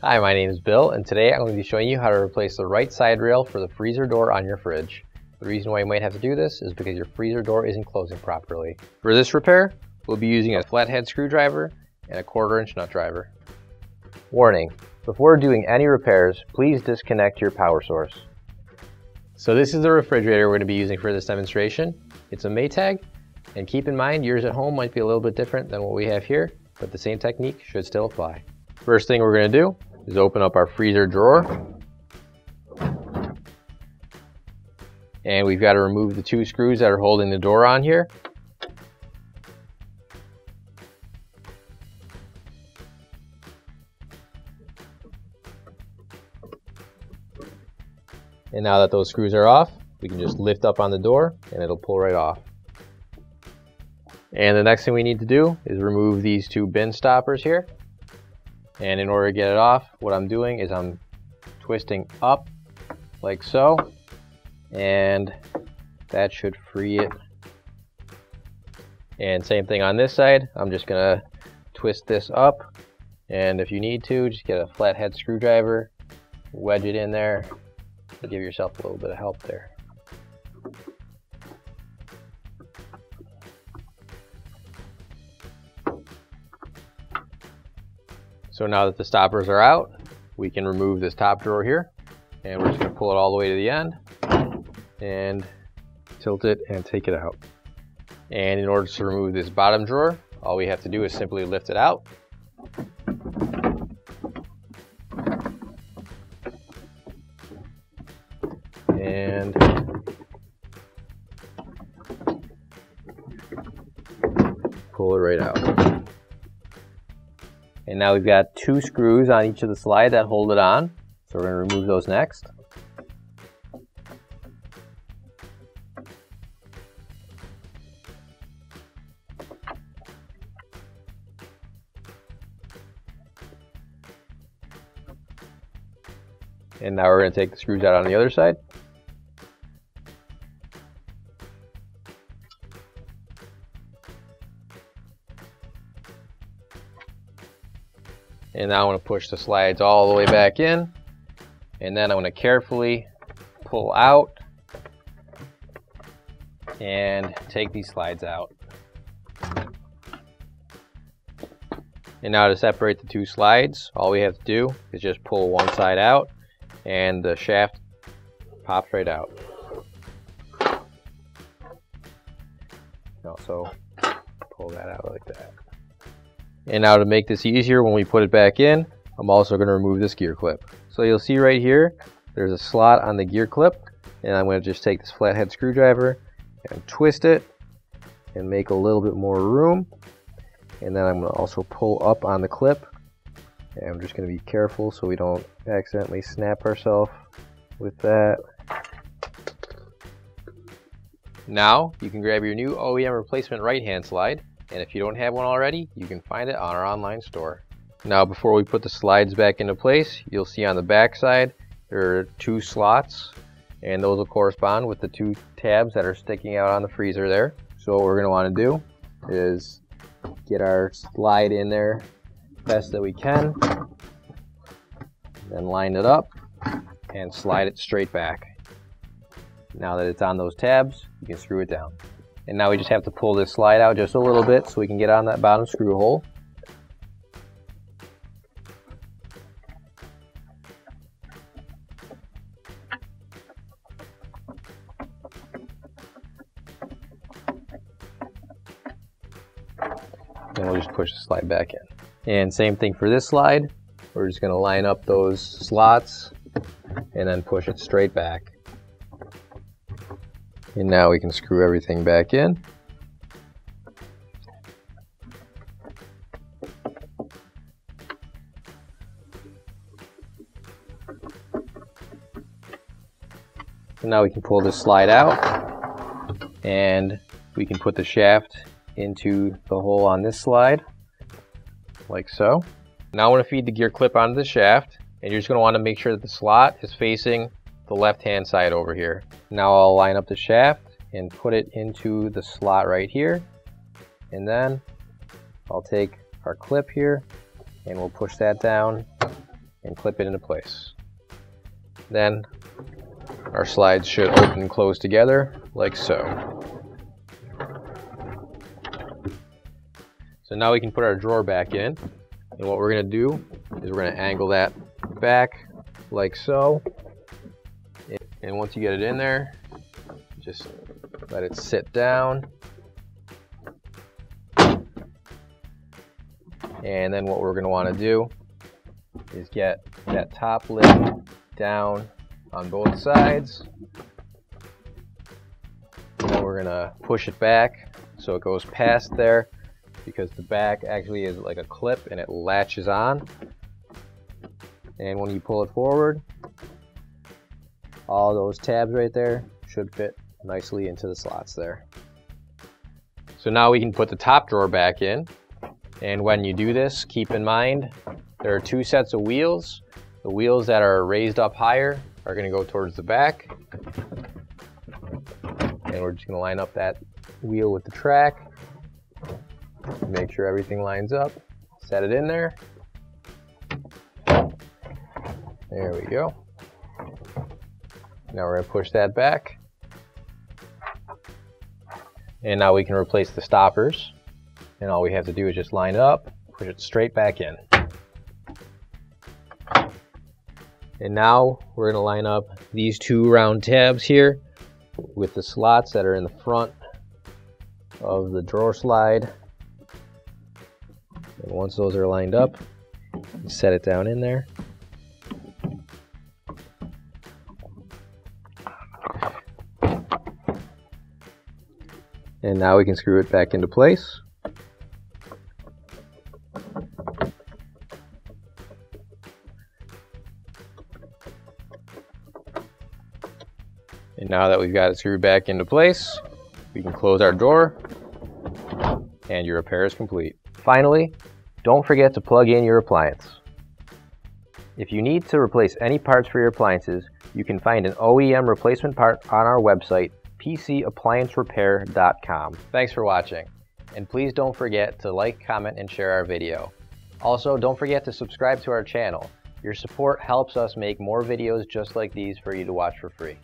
Hi, my name is Bill, and today I'm going to be showing you how to replace the right side rail for the freezer door on your fridge. The reason why you might have to do this is because your freezer door isn't closing properly. For this repair, we'll be using a flathead screwdriver and a 1/4" nut driver. Warning: before doing any repairs, please disconnect your power source. So this is the refrigerator we're going to be using for this demonstration. It's a Maytag, and keep in mind yours at home might be a little bit different than what we have here, but the same technique should still apply. First thing we're going to do is open up our freezer drawer, and we've got to remove the 2 screws that are holding the door on here. And now that those screws are off, we can just lift up on the door and it'll pull right off. And the next thing we need to do is remove these 2 bin stoppers here. And in order to get it off, what I'm doing is I'm twisting up like so, and that should free it. And same thing on this side, I'm just gonna twist this up, and if you need to, just get a flathead screwdriver, wedge it in there, and give yourself a little bit of help there. So now that the stoppers are out, we can remove this top drawer here, and we're just going to pull it all the way to the end and tilt it and take it out. And in order to remove this bottom drawer, all we have to do is simply lift it out. And pull it right out. And now we've got 2 screws on each of the slide that hold it on. So we're going to remove those next. And now we're going to take the screws out on the other side. And now I'm going to push the slides all the way back in, and then I'm going to carefully pull out and take these slides out. And now to separate the 2 slides, all we have to do is just pull one side out and the shaft pops right out. Also pull that out like that. And now to make this easier, when we put it back in, I'm also going to remove this gear clip. So you'll see right here, there's a slot on the gear clip, and I'm going to just take this flathead screwdriver and twist it and make a little bit more room. And then I'm going to also pull up on the clip, and I'm just going to be careful so we don't accidentally snap ourselves with that. Now you can grab your new OEM replacement right hand slide, and if you don't have one already, you can find it on our online store. Now before we put the slides back into place, you'll see on the back side there are 2 slots, and those will correspond with the 2 tabs that are sticking out on the freezer there. So what we're going to want to do is get our slide in there best that we can, then line it up and slide it straight back. Now that it's on those tabs, you can screw it down. And now we just have to pull this slide out just a little bit so we can get on that bottom screw hole. And we'll just push the slide back in. And same thing for this slide. We're just going to line up those slots and then push it straight back. And now we can screw everything back in. And now we can pull this slide out, and we can put the shaft into the hole on this slide, like so. Now I want to feed the gear clip onto the shaft, and you're just going to want to make sure that the slot is facing the left hand side over here. Now I'll line up the shaft and put it into the slot right here, and then I'll take our clip here and we'll push that down and clip it into place. Then our slides should open and close together like so. So now we can put our drawer back in, and what we're going to do is we're going to angle that back like so, and once you get it in there, just let it sit down. And then what we're going to want to do is get that top lid down on both sides. And then we're going to push it back so it goes past there, because the back actually is like a clip and it latches on. And when you pull it forward, all those tabs right there should fit nicely into the slots there. So now we can put the top drawer back in. And when you do this, keep in mind there are two sets of wheels. The wheels that are raised up higher are going to go towards the back. And we're just going to line up that wheel with the track. Make sure everything lines up. Set it in there. There we go. Now we're going to push that back. And now we can replace the stoppers. And all we have to do is just line it up, push it straight back in. And now we're going to line up these two round tabs here with the slots that are in the front of the drawer slide. And once those are lined up, set it down in there. And now we can screw it back into place. And now that we've got it screwed back into place, we can close our drawer and your repair is complete. Finally, don't forget to plug in your appliance. If you need to replace any parts for your appliances, you can find an OEM replacement part on our website, PCApplianceRepair.com. Thanks for watching, and please don't forget to like, comment, and share our video. Also, don't forget to subscribe to our channel. Your support helps us make more videos just like these for you to watch for free.